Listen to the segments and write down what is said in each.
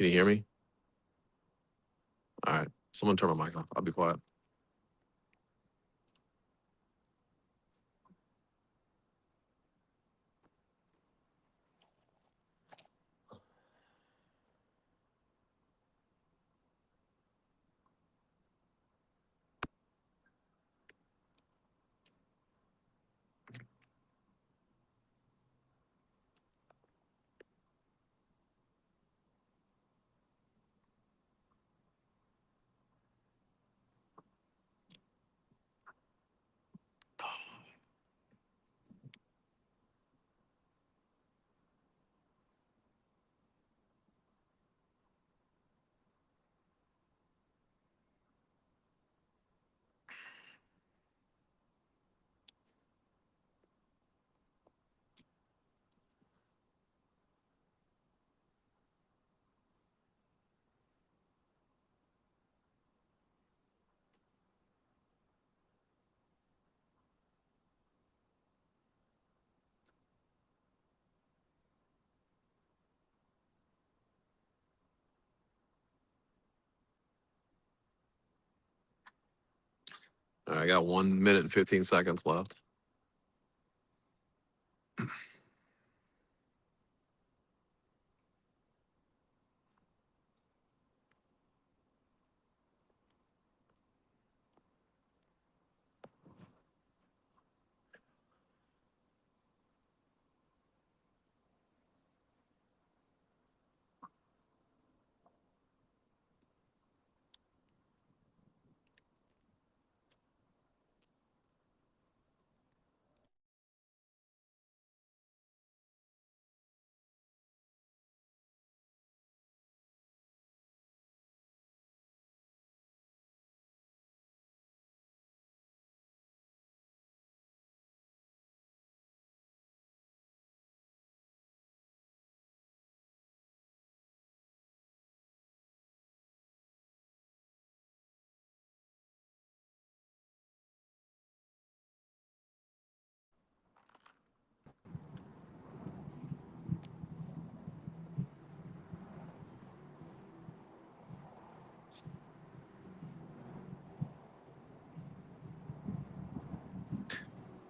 Can you hear me? All right. Someone turn my mic off. I'll be quiet. All right, I got 1 minute and 15 seconds left.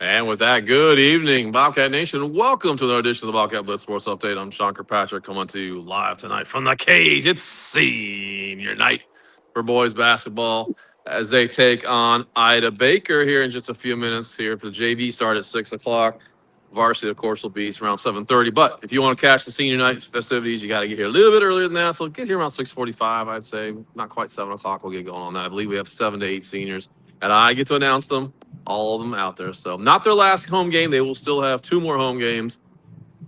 And with that, good evening, Bobcat Nation. Welcome to another edition of the Bobcat BLITZ Sports Update. I'm Sean Kirkpatrick coming to you live tonight from the cage. It's senior night for boys basketball as they take on Ida Baker here in just a few minutes here for the JV start at 6 o'clock. Varsity, of course, will be around 7:30. But if you want to catch the senior night festivities, you got to get here a little bit earlier than that. So get here around 6:45, I'd say. Not quite 7 o'clock. We'll get going on that. I believe we have 7 to 8 seniors. And I get to announce them, all of them out there. So not their last home game. They will still have 2 more home games.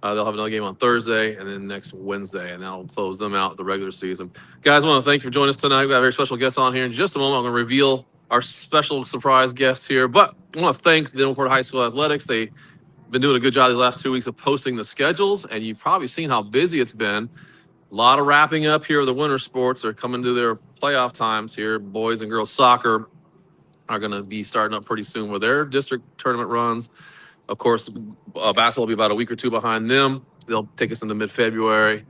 They'll have another game on Thursday and then next Wednesday, and that'll close them out the regular season. Guys, I want to thank you for joining us tonight. We've got a very special guest on here in just a moment. I'm going to reveal our special surprise guest here. But I want to thank the Newport High School Athletics. They've been doing a good job these last 2 weeks of posting the schedules, and you've probably seen how busy it's been. A lot of wrapping up here of the winter sports. They're coming to their playoff times here. Boys and girls soccer are going to be starting up pretty soon with their district tournament runs. Of course, basketball will be about a week or 2 behind them. They'll take us into mid-February.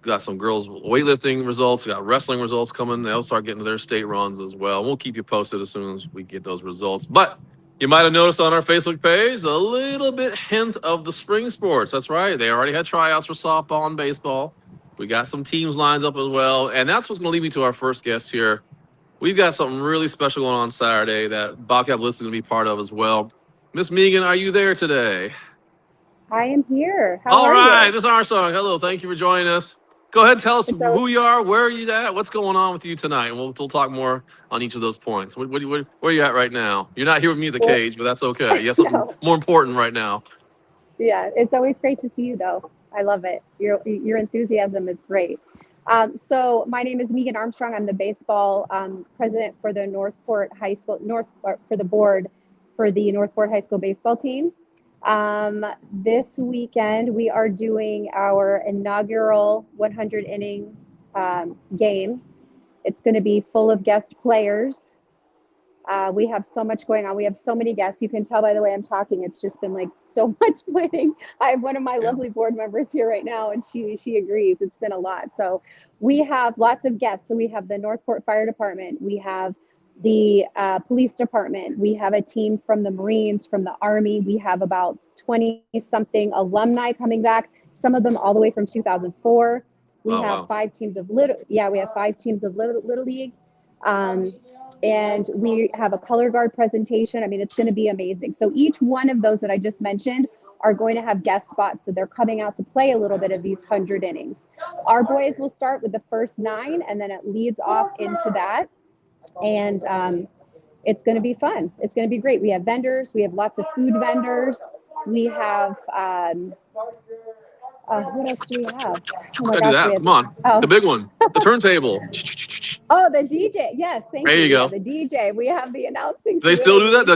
Got some girls weightlifting results. We got wrestling results coming. They'll start getting to their state runs as well. We'll keep you posted as soon as we get those results. But you might have noticed on our Facebook page a little bit hint of the spring sports. That's right. They already had tryouts for softball and baseball. We got some teams lined up as well. And that's what's going to lead me to our first guest here. We've got something really special going on Saturday that Bobcat BLITZ is going to be part of as well. Miss Meeghan, are you there today? I am here. How All are right, you? Miss Armstrong. Hello. Thank you for joining us. Go ahead and tell us who you are, where are you at, what's going on with you tonight, and we'll talk more on each of those points. Where are you at right now? You're not here with me at the cage, but that's okay. You have something No. more important right now. Yeah, it's always great to see you, though. I love it. Your enthusiasm is great. So my name is Meeghan Armstrong. I'm the baseball president for the Northport High School for the board for the Northport High School baseball team. This weekend we are doing our inaugural 100 inning game. It's going to be full of guest players. We have so much going on. We have so many guests. You can tell by the way I'm talking. It's just been like so much planning. I have one of my lovely board members here right now, and she agrees. It's been a lot. So we have lots of guests. So we have the Northport Fire Department. We have the police department. We have a team from the Marines, from the Army. We have about 20 something alumni coming back. Some of them all the way from 2004. We have 5 teams of we have 5 teams of little league. And we have a color guard presentation. I mean, it's going to be amazing. So each one of those that I just mentioned are going to have guest spots. So they're coming out to play a little bit of these 100 innings. Our boys will start with the first 9, and then it leads off into that. And it's going to be fun. It's going to be great. We have vendors. We have lots of food vendors. We have, what else do we have? Oh my gosh, Come on. The big one, the turntable. Oh, the DJ. Yes, thank you. There you go. Yeah, the DJ. We have the announcing. Do they still do that?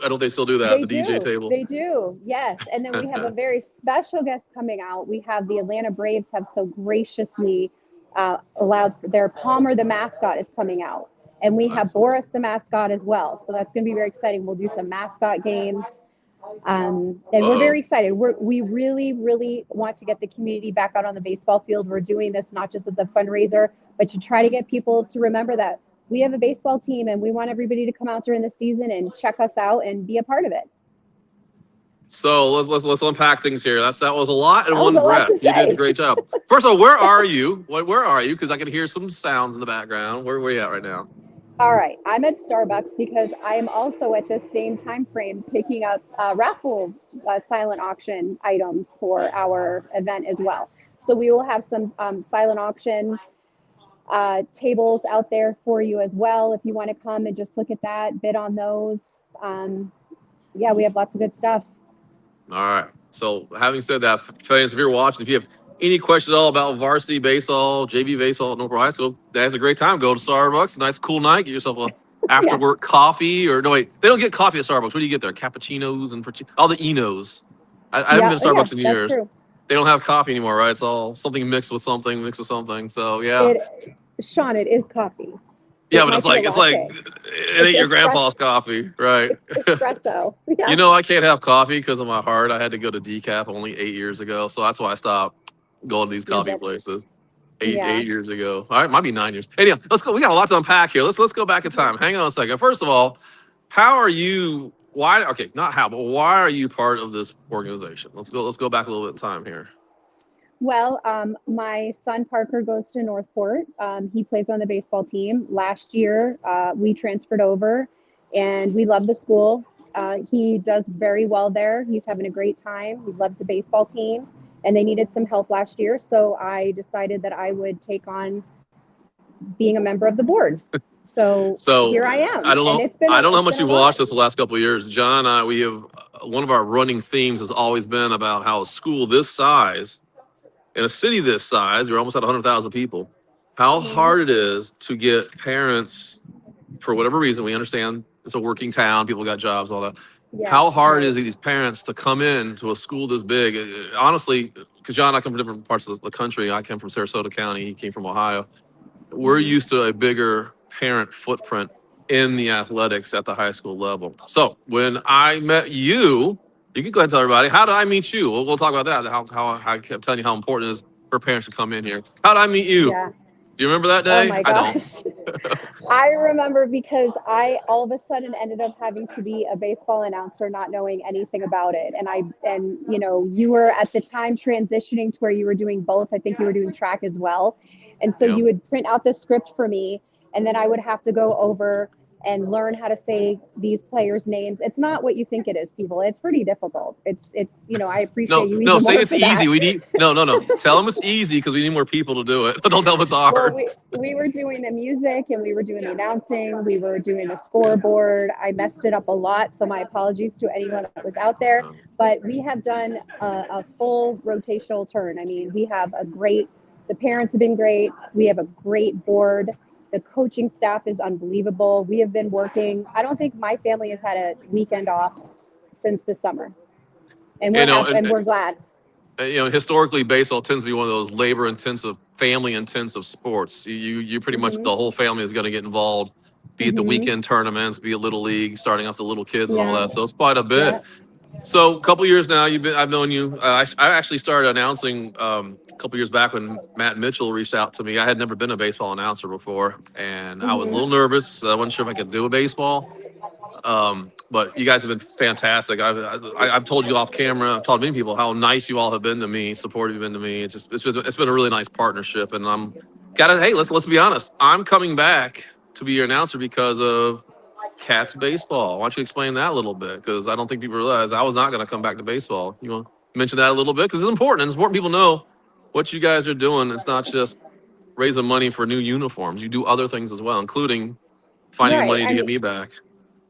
I don't. They still do that. The DJ table. They do. Yes, and then we have a very special guest coming out. We have the Atlanta Braves have so graciously allowed their Palmer, the mascot, is coming out, and we have Boris, the mascot, as well. So that's going to be very exciting. We'll do some mascot games. And we're very excited. We really, really want to get the community back out on the baseball field. We're doing this not just as a fundraiser, but to try to get people to remember that we have a baseball team and we want everybody to come out during the season and check us out and be a part of it. So let's unpack things here. That was a lot in one breath. You did a great job. First of all, where are you? Where are you? Because I can hear some sounds in the background. Where are you at right now? All right, I'm at Starbucks because I am also at the same time frame picking up raffle silent auction items for our event as well. So we will have some silent auction tables out there for you as well if you want to come and just look at that, bid on those. Yeah, we have lots of good stuff. All right. So having said that, fans, if you're watching, if you have any questions at all about varsity baseball, JV baseball at Northport High School, that's a great time. Go to Starbucks, a nice cool night. Get yourself a after work coffee, or no, wait, they don't get coffee at Starbucks. What do you get there? Cappuccinos and all the Enos. I haven't been to Starbucks in years. True. They don't have coffee anymore, right? It's all something mixed with something. So yeah. Sean, it is coffee. Yeah, but it's like it ain't your grandpa's coffee, right? Espresso. Yeah. You know, I can't have coffee because of my heart. I had to go to decaf only 8 years ago, so that's why I stopped going to these coffee places. Eight years ago. All right, might be 9 years. Anyhow, let's go. We got a lot to unpack here. Let's go back in time. Hang on a second. First of all, how are you? Why? Okay, not how, but why are you part of this organization? Let's go back a little bit in time here. Well, my son Parker goes to Northport. He plays on the baseball team. Last year, we transferred over, and we love the school. He does very well there. He's having a great time. He loves the baseball team, and they needed some help last year, so I decided that I would take on being a member of the board. So here I am. I don't know. I don't know how much you watched us the last couple of years, John. And I, we have one of our running themes has always been about how a school this size, in a city this size, we're almost at 100,000 people, how hard it is to get parents, for whatever reason. We understand it's a working town, people got jobs, all that. Yeah, how hard is it these parents to come in to a school this big? Honestly, because John and I come from different parts of the country. I came from Sarasota County. He came from Ohio. We're used to a bigger parent footprint in the athletics at the high school level. So when I met you, you can go ahead and tell everybody, how did I meet you? We'll talk about that, how I kept telling you how important it is for parents to come in here. How did I meet you? Yeah. Do you remember that day? Oh my gosh. I remember because I all of a sudden ended up having to be a baseball announcer, not knowing anything about it. And you know, you were at the time transitioning to where you were doing both. I think you were doing track as well. And so you would print out the script for me, and then I would have to go over and learn how to say these players' names. It's not what you think it is, people. It's pretty difficult. It's you know, I appreciate you. No, say it's easy. We need no. Tell them it's easy because we need more people to do it. Don't tell them it's hard. Well, we were doing the music and we were doing the announcing. We were doing the scoreboard. I messed it up a lot, so my apologies to anyone that was out there. But we have done a full rotational turn. I mean, we have the parents have been great. We have a great board. The coaching staff is unbelievable. We have been working. I don't think my family has had a weekend off since the summer. And we're glad. You know, historically, baseball tends to be one of those labor-intensive, family-intensive sports. You pretty much, the whole family is going to get involved. be it the weekend tournaments, be it Little League, starting off the little kids and all Yeah. that. So it's quite a bit. Yeah. So a couple years now, I've known you. I actually started announcing a couple years back when Matt Mitchell reached out to me. I had never been a baseball announcer before, and I was a little nervous. I wasn't sure if I could do a baseball. But you guys have been fantastic. I've told you off camera. I've told many people how nice you all have been to me, supportive you've been to me. It's been a really nice partnership, and hey, let's be honest. I'm coming back to be your announcer because of Cats baseball. Why don't you explain that a little bit? Because I don't think people realize I was not going to come back to baseball. You want to mention that a little bit? Because it's important. It's important people know what you guys are doing. It's not just raising money for new uniforms. You do other things as well, including finding Right. money to get me back.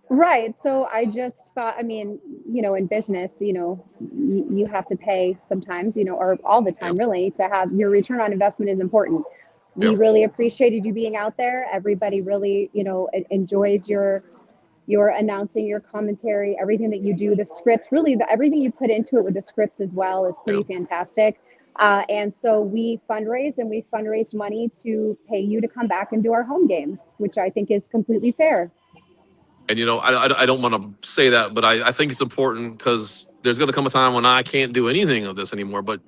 Right. So I just thought, in business, you have to pay sometimes, or all the time, Yep. really, to have your return on investment is important. We Yep. really appreciated you being out there. Everybody really, enjoys your announcing, your commentary, everything that you do, the script, really everything you put into it with the scripts as well is pretty fantastic. And so we fundraise money to pay you to come back and do our home games, which I think is completely fair. And I don't want to say that, but I think it's important because there's going to come a time when I can't do anything of this anymore. But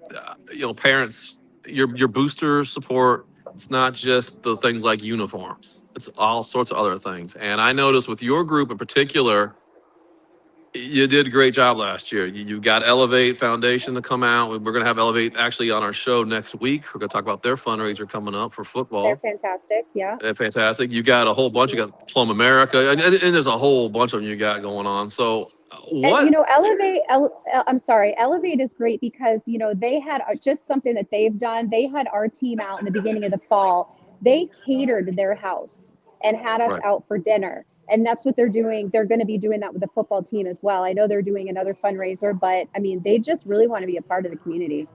parents, your booster support. It's not just the things like uniforms. It's all sorts of other things. And I noticed with your group in particular, you did a great job last year. You got Elevate Foundation to come out. We're going to have Elevate actually on our show next week. We're going to talk about their fundraiser coming up for They're football. fantastic. Yeah. They're fantastic. You got a whole bunch. You got Plum America, and there's a whole bunch of them you got going on. So what? And Elevate is great because they had just something that they've done. They had our team out in the beginning of the fall. They catered their house and had us Right. out for dinner. And that's what they're doing. They're going to be doing that with the football team as well. I know they're doing another fundraiser, but they just really want to be a part of the community.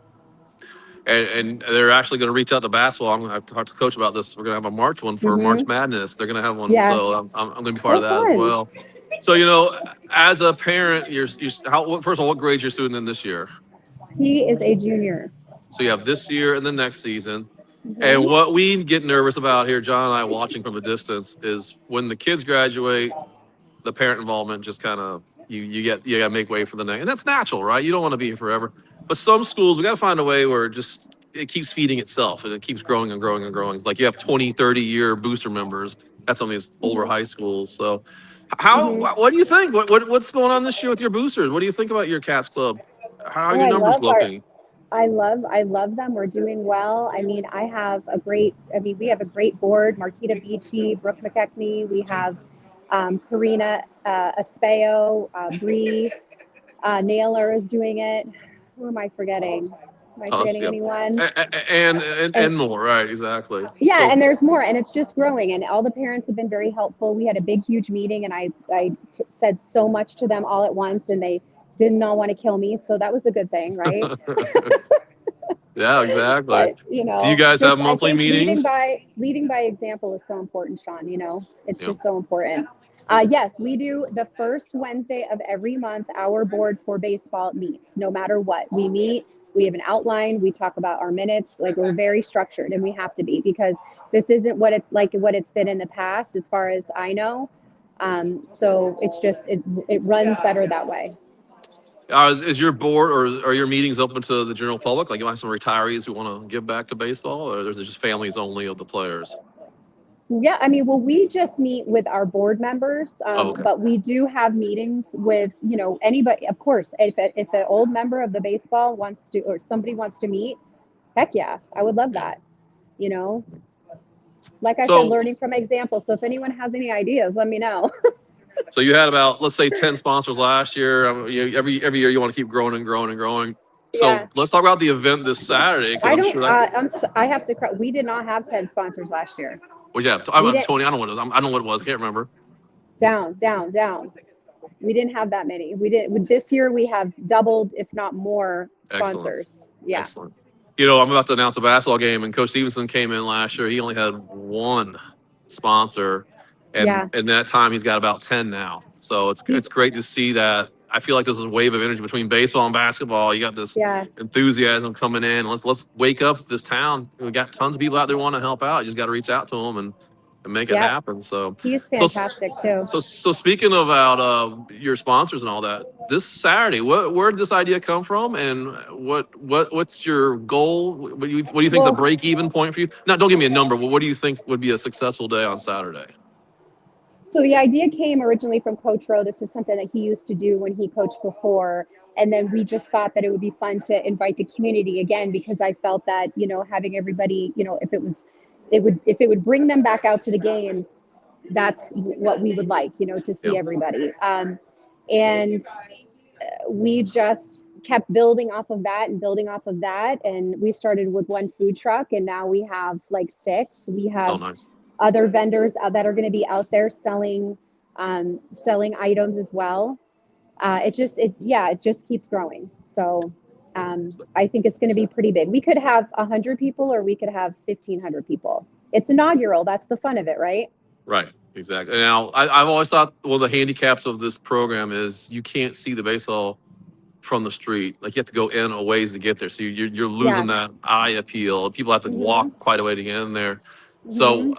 And they're actually going to reach out to basketball. I'm going to have to talk to coach about this. We're going to have a March one for March Madness. They're going to have one, Yeah. so I'm going to be part of that as fun. well. So as a parent, first of all, what grade's your student in this year? He is a junior. So you have this year and the next season. And what we get nervous about here, John and I watching from a distance, is when the kids graduate, the parent involvement just kind of you got to make way for the next, and that's natural, right? You don't want to be here forever. But some schools, we got to find a way where it keeps feeding itself and it keeps growing and growing and growing. Like you have 20, 30-year booster members. That's some of these older high schools. So what do you think? What's going on this year with your boosters? What do you think about your Cats Club? How are your numbers looking? I love them. We're doing well. We have a great board. Marquita Beachy, Brooke McKechnie. We have Karina Espeo, Bree Naylor is doing it. Who am I forgetting? Am I forgetting anyone? And more, right? Exactly. Yeah, So, and there's more, and it's just growing, and all the parents have been very helpful. We had a huge meeting, and I said so much to them all at once, and they didn't all want to kill me, so that was a good thing, right? Yeah, exactly. But, do you guys have monthly meetings? Leading by example is so important, Sean. It's just so important. Yes, we do the first Wednesday of every month. Our board for baseball meets no matter what. We meet, we have an outline, we talk about our minutes, like we're very structured, and we have to be because this isn't what it's been in the past as far as I know. So it's just, it runs better that way. Is your board or are your meetings open to the general public? Like you have some retirees who want to give back to baseball, or is it just families only of the players? Yeah, well, we just meet with our board members, Okay. but we do have meetings with, anybody. Of course, if an old member of the baseball wants to, or somebody wants to meet, heck yeah, I would love that. Like I said, learning from example. So if anyone has any ideas, let me know. So you had about, let's say, 10 sponsors last year. Every year you want to keep growing and growing and growing. So let's talk about the event this Saturday. I have to. We did not have 10 sponsors last year. Well, yeah, I'm 20. I don't know what it was. I don't know what it was. I can't remember. Down. We didn't have that many. We did. This year we have doubled, if not more, sponsors. Excellent. Yeah. Excellent. I'm about to announce a basketball game, and Coach Stevenson came in last year. He only had one sponsor. And in that time, he's got about 10 now. So it's great to see that. I feel like there's a wave of energy between baseball and basketball. You got this enthusiasm coming in. Let's wake up this town. We got tons of people out there who want to help out. You just got to reach out to them, and and make it happen. So he's so fantastic too. so speaking about your sponsors and all that, this Saturday, where did this idea come from, and what's your goal? What do you think is a break even point for you? Now, don't give me a number, but what do you think would be a successful day on Saturday? So the idea came originally from Coach Rowe. This is something that he used to do when he coached before. And then we just thought that it would be fun to invite the community again, because I felt that, having everybody, if it would bring them back out to the games, that's what we would like, to see everybody. And we just kept building off of that and building off of that. And we started with one food truck, and now we have like 6. We have other vendors that are going to be out there selling items as well. It just keeps growing. So I think it's going to be pretty big. We could have 100 people, or we could have 1,500 people. It's inaugural. That's the fun of it, right? Right. Exactly. Now, I've always thought one of the handicaps of this program is you can't see the baseball from the street. Like, you have to go in a ways to get there. So you're losing that eye appeal. People have to walk quite a way to get in there. So,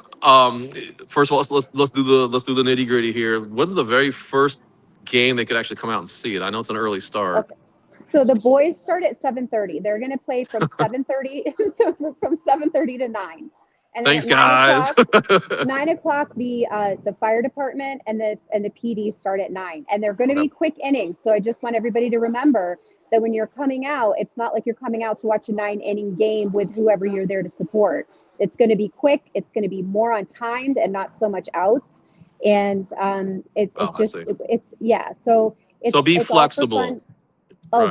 first of all, let's do the nitty gritty here. What's the very first game they could actually come out and see it? I know it's an early start. Okay. So the boys start at 7:30. They're going to play from 7:30 from 7:30 to 9. And then thanks, guys. 9 o'clock, the fire department and the PD start at 9, and they're going to be quick innings. So I just want everybody to remember that when you're coming out, it's not like you're coming out to watch a 9-inning game with whoever you're there to support. It's going to be quick. It's going to be more on timed and not so much outs. And So be flexible.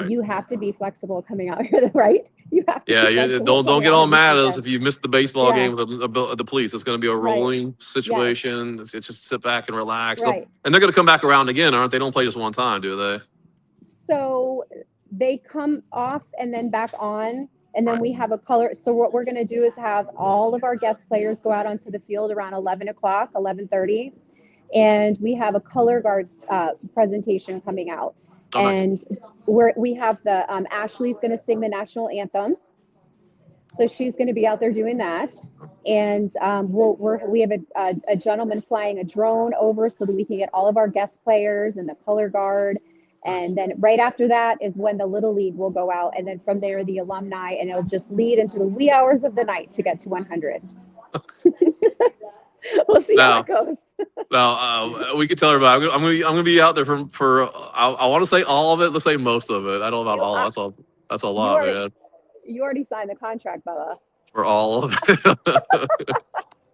You have to be flexible coming out here, right? You have to. Yeah, don't get all mad at us if you missed the baseball game with the police. It's going to be a rolling situation. It's just sit back and relax. Right. And they're going to come back around again, aren't they? Don't play just one time, do they? So they come off and then back on, and then we have a color. So what we're going to do is have all of our guest players go out onto the field around 11 o'clock, 11:30, and we have a color guards presentation coming out. And we have the Ashley's going to sing the national anthem, so she's going to be out there doing that. And we have a gentleman flying a drone over so that we can get all of our guest players and the color guard. And then right after that is when the Little League will go out, and then from there the alumni, and it'll just lead into the wee hours of the night to get to 100. We'll see how it goes. Now, we could tell everybody. I'm gonna be out there for I want to say all of it. Let's say most of it. I don't know about all. That's a lot, man. You already signed the contract, Bella. For all of it.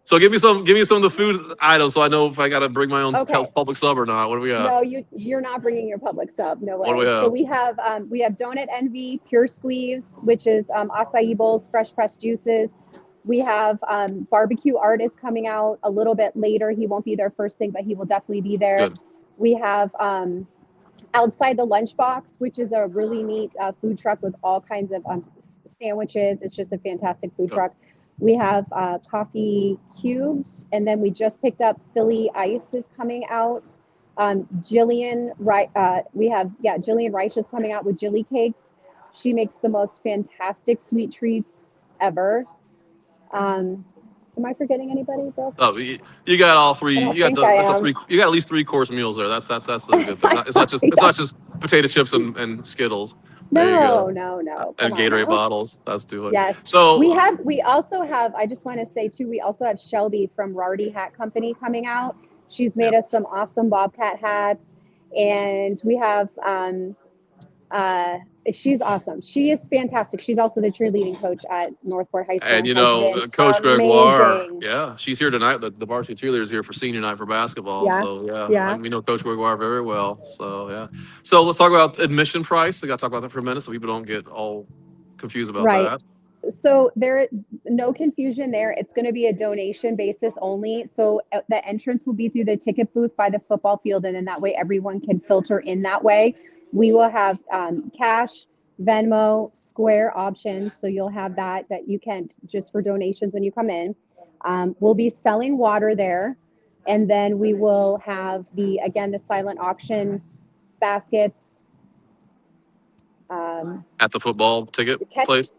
So give me some of the food items, so I know if I got to bring my own public sub or not. What do we got? No, you're not bringing your public sub. No way. What do we have? So we have Donut Envy, Pure Squeeze, which is acai bowls, fresh pressed juices. We have Barbecue Artist coming out a little bit later. He won't be there first thing, but he will definitely be there. Good. We have Outside the Lunchbox, which is a really neat food truck with all kinds of sandwiches. It's just a fantastic food truck. We have Coffee Cubes, and then we just picked up Philly Ice is coming out. Jillian Reich is coming out with Jilly Cakes. She makes the most fantastic sweet treats ever. Am I forgetting anybody, bro? Oh, you got all three. You got at least 3-course meals there. That's the good thing. It's not just potato chips and Skittles. No. And Gatorade bottles. That's too much. Yes. So we also have. I just want to say too. We also have Shelby from Rardy Hat Company coming out. She's made us some awesome Bobcat hats, and we have. She's awesome. She is fantastic. She's also the cheerleading coach at Northport High School. And Coach Gregoire, she's here tonight. The varsity cheerleader is here for senior night for basketball. Yeah. So we know Coach Gregoire very well. So So let's talk about admission price. We got to talk about that for a minute, so people don't get all confused about that. So no confusion there. It's going to be a donation basis only. So the entrance will be through the ticket booth by the football field, and then that way everyone can filter in that way. We will have cash, Venmo, Square options. So you'll have that you can just for donations when you come in. We'll be selling water there. And then we will have the silent auction baskets. At the football ticket place?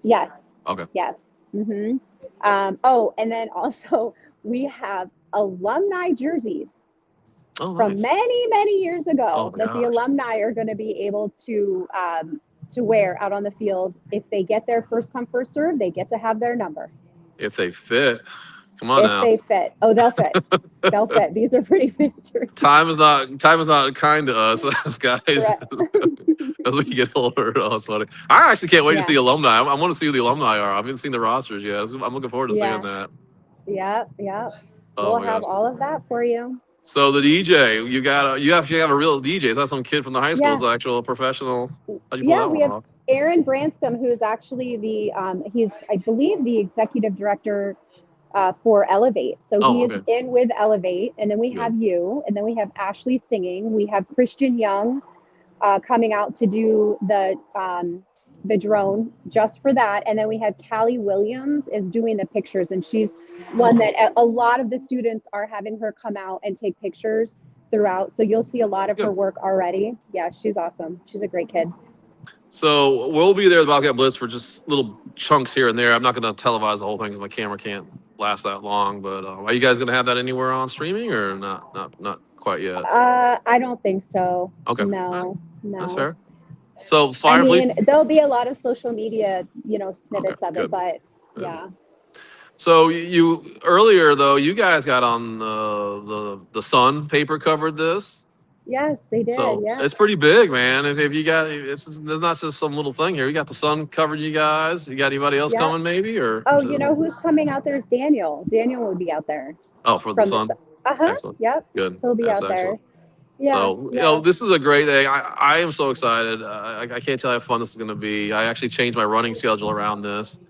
Yes. Okay. Yes. Mm-hmm. And then also we have alumni jerseys Oh, from nice. many years ago Oh my that the gosh. alumni are going to be able to wear out on the field. If they get their first come first serve, they get to have their number. If they fit. Come on If now. they fit, oh, they'll fit. They'll fit. These are pretty big jerseys. Time is not kind to us, us guys. Correct. As we get older, oh, it's funny. I actually can't wait to Yeah. see alumni. I want to see who the alumni are. I haven't seen the rosters yet. I'm looking forward to seeing that. Yeah. Oh We'll my have gosh. all of that for you. So the DJ, you actually have a real DJ. It's not some kid from the high school. Yeah. It's an actual professional. How'd you pull Yeah, that we one have off? Aaron Branscombe, who is actually he's, I believe, the executive director for Elevate. So Oh, he is okay. in with Elevate. And then we Good. have you. And then we have Ashley singing. We have Christian Young coming out to do the drone just for that. And then we have Callie Williams is doing the pictures. And she's one that a lot of the students are having her come out and take pictures throughout. So you'll see a lot of her Good. work already. Yeah, she's awesome. She's a great kid. So we'll be there at the Bobcat Blitz for just little chunks here and there. I'm not going to televise the whole thing because my camera can't last that long. But are you guys going to have that anywhere on streaming or not? Not quite yet. I don't think so. Okay. Right. No. That's fair. So I fireplace. mean, there'll be a lot of social media, snippets of Good. it, but Good. yeah. So you earlier though, you guys got on the Sun paper covered this. Yes, they did. So Yeah. it's pretty big, man. If you got there's not just some little thing here. You got the Sun covered you guys. You got anybody else Yeah. coming maybe or? Oh, you know who's coming out there is Daniel. Daniel will be out there. Oh, for the Sun. Excellent. Yep. Good. He'll be That's out excellent. there. Yeah. So, this is a great day. I am so excited. I can't tell you how fun this is going to be. I actually changed my running schedule around this.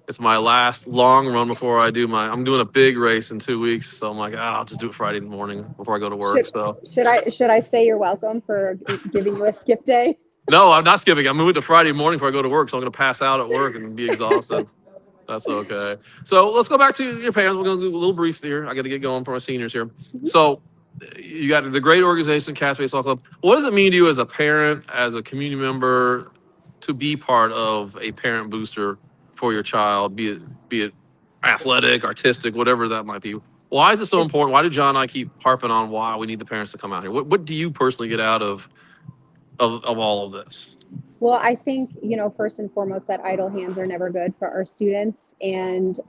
It's my last long run before I'm doing a big race in 2 weeks. So I'm like, I'll just do it Friday morning before I go to work. Should I say you're welcome for giving you a skip day? No, I'm not skipping. I'm moving to Friday morning before I go to work. So I'm going to pass out at work and be exhausted. That's okay. So let's go back to your parents. We're going to do a little brief here. I got to get going for my seniors here. Mm-hmm. So you got the great organization, Cats Baseball Club. What does it mean to you as a parent, as a community member, to be part of a parent booster for your child, be it athletic, artistic, whatever that might be? Why is it so important? Why do John and I keep harping on why we need the parents to come out here? What do you personally get out of all of this? Well, I think, first and foremost, that idle hands are never good for our students. And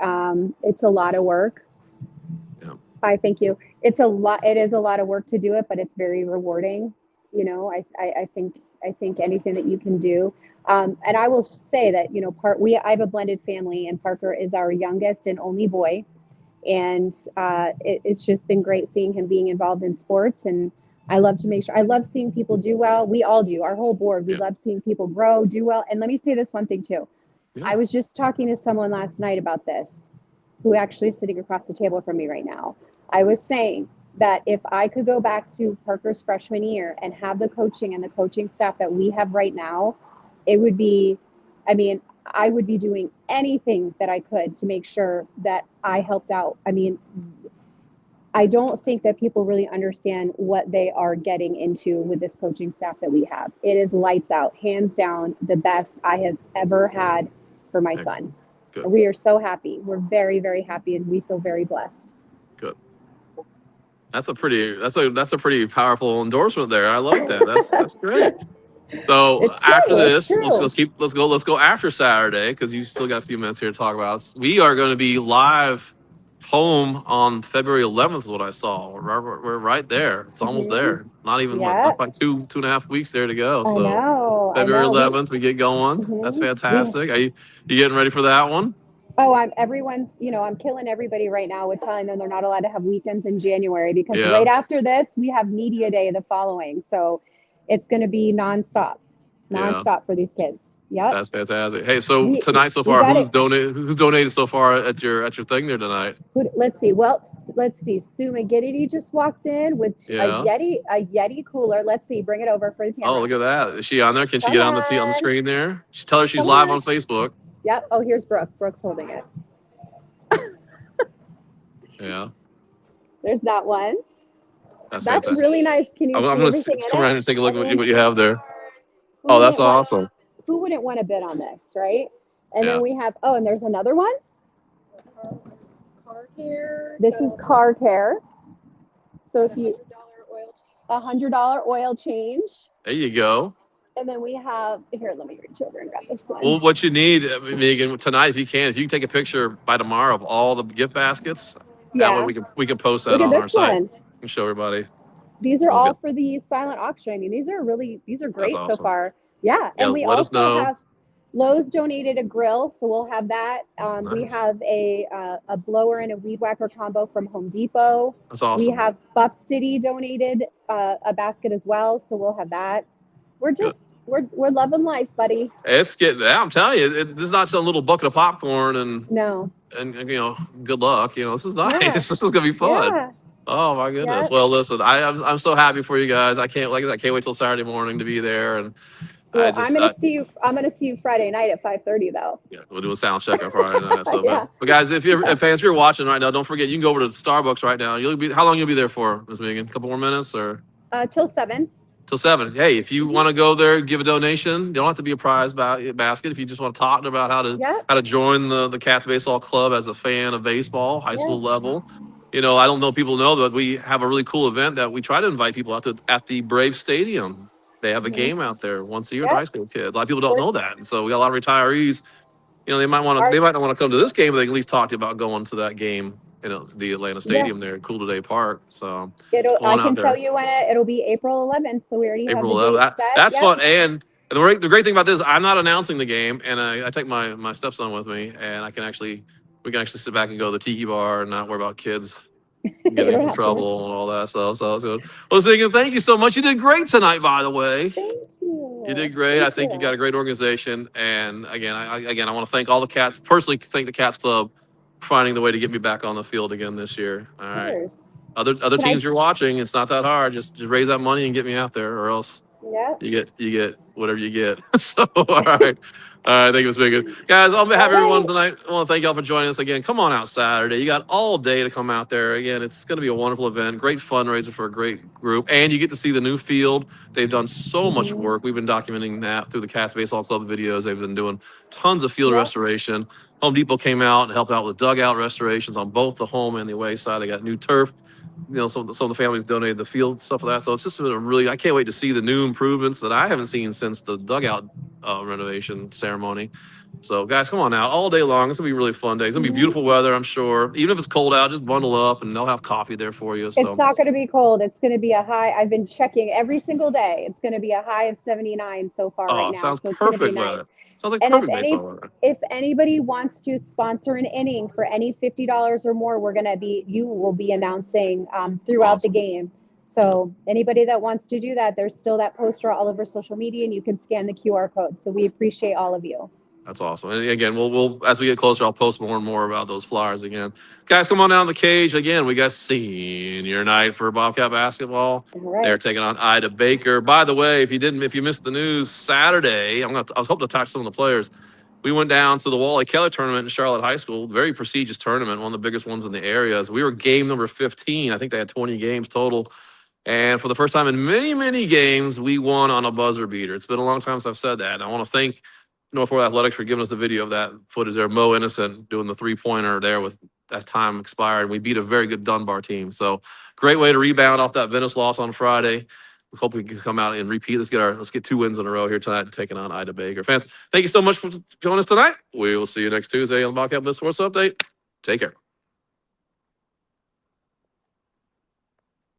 it's a lot of work. Yeah. I thank you. It is a lot of work to do it, but it's very rewarding. I think anything that you can do. And I will say that, I have a blended family and Parker is our youngest and only boy. And it's just been great seeing him being involved in sports. And I love seeing people do well. We all do. Our whole board, we love seeing people grow, do well. And let me say this one thing too. Yeah. I was just talking to someone last night about this, who actually is sitting across the table from me right now. I was saying that if I could go back to Parker's freshman year and have the coaching and the coaching staff that we have right now, it would be, I would be doing anything that I could to make sure that I helped out. I don't think that people really understand what they are getting into with this coaching staff that we have. It is lights out, hands down, the best I have ever had for my son. Good. We are so happy. We're very, very happy, and we feel very blessed. Good. That's a pretty powerful endorsement there. I like that. That's great. So after this, let's go after Saturday, because you still got a few minutes here to talk about us. We are going to be live home on February 11th is what I saw. We're right there. It's almost there. Not even not like 2.5 weeks there to go. So February 11th, we get going. That's fantastic. Are you getting ready for that one? Oh, I'm killing everybody right now with telling them they're not allowed to have weekends in January, because right after this, we have media day the following. So it's going to be nonstop for these kids. Yep. That's fantastic. Hey, so tonight so far, who's donated so far at your thing there tonight? Let's see. Sue McGinnity just walked in with a Yeti cooler. Let's see. Bring it over for the camera. Oh, look at that. Is she on there? Can she get on the screen there? Tell her she's live on Facebook. Yep. Oh, here's Brooke. Brooke's holding it. Yeah. There's that one. That's really nice. Can you? I'm going to come around and take a look at what you have there. Oh, that's awesome. Who wouldn't want to bid on this, right? And then we have, and there's another one. This is car care. So if you $100 oil change. There you go. And then we have here. Let me reach over and grab this one. Well, what you need, Megan, tonight, if you can take a picture by tomorrow of all the gift baskets. That way we can post that on our site and show everybody. These are all for the silent auction. I mean, these are great so far. Yeah, and we also have Lowe's donated a grill, so we'll have that. Nice. We have a blower and a weed whacker combo from Home Depot. That's awesome. We have Buff City donated a basket as well, so we'll have that. We're just we're loving life, buddy. It's getting. I'm telling you, this is not some little bucket of popcorn and good luck. This is nice. Yeah. This is gonna be fun. Yeah. Oh my goodness. Yeah. Well, listen, I'm so happy for you guys. I can't wait till Saturday morning to be there. And well, I'm gonna see you Friday night at 5:30 though. Yeah, we'll do a sound check on Friday night. So, yeah. But guys, if you're watching right now, don't forget you can go over to Starbucks right now. How long you'll be there for, Ms. Megan? A couple more minutes or? Till 7. Till 7. Hey, if you want to go there, give a donation. You don't have to be a prize basket. If you just want to talk about how to join the Cats Baseball Club as a fan of baseball, high school level. I don't know if people know that we have a really cool event that we try to invite people out to at the Brave Stadium. They have a game out there once a year with high school kids. A lot of people don't know that, and so we got a lot of retahirees. They might not want to come to this game, but they can at least talk to you about going to that game. The Atlanta Stadium there at Cool Today Park. So I can tell you when it'll be April 11th. So we already have the date set. That's fun. And the great thing about this, I'm not announcing the game, and I take my stepson with me, and we can actually sit back and go to the tiki bar and not worry about kids getting into trouble and all that stuff. So it's good. Well, Megan, thank you so much. You did great tonight, by the way. Thank you. You did great. I think you got a great organization. And again, I want to thank all the Cats. Personally, thank the Cats Club for finding the way to get me back on the field again this year. All right. Other teams you're watching, it's not that hard. Just raise that money and get me out there, or else you get whatever you get. So all right. All right, thank you, Ms. Megan. Guys, on behalf of everyone tonight, I want to thank y'all for joining us again. Come on out Saturday. You got all day to come out there. Again, it's going to be a wonderful event, great fundraiser for a great group, and you get to see the new field. They've done so much work. We've been documenting that through the Cats Baseball Club videos. They've been doing tons of field restoration. Home Depot came out and helped out with dugout restorations on both the home and the away side. They got new turf. Some of the families donated the field stuff like that. So it's just I can't wait to see the new improvements that I haven't seen since the dugout renovation ceremony. So guys, come on out all day long. It's gonna be a really fun day. It's gonna be beautiful weather, I'm sure. Even if it's cold out, just bundle up and they'll have coffee there for you. So it's not gonna be cold. It's gonna be a high. I've been checking every single day. It's gonna be a high of 79 so far right now. Sounds so perfect weather. Sounds like perfect baseball weather. If anybody wants to sponsor an inning for any $50 or more, you will be announcing throughout the game. So anybody that wants to do that, there's still that poster all over social media, and you can scan the QR code. So we appreciate all of you. That's awesome. And again, we'll as we get closer, I'll post more and more about those flyers again. Guys, come on down the cage. Again, we got senior night for Bobcat basketball. Right. They're taking on Ida Baker. By the way, if you missed the news Saturday, I was hoping to talk to some of the players. We went down to the Wally Keller tournament in Charlotte High School, very prestigious tournament, one of the biggest ones in the area. We were game number 15. I think they had 20 games total. And for the first time in many, many games, we won on a buzzer beater. It's been a long time since I've said that. And I want to thank Northport Athletics for giving us the video of that footage there. Mo Innocent doing the three-pointer there with that time expired. We beat a very good Dunbar team. So great way to rebound off that Venice loss on Friday. Hope we can come out and repeat. Let's get 2 wins in a row here tonight, taking on Ida Baker. Fans, thank you so much for joining us tonight. We will see you next Tuesday on the Bobcat Sports Update. Take care.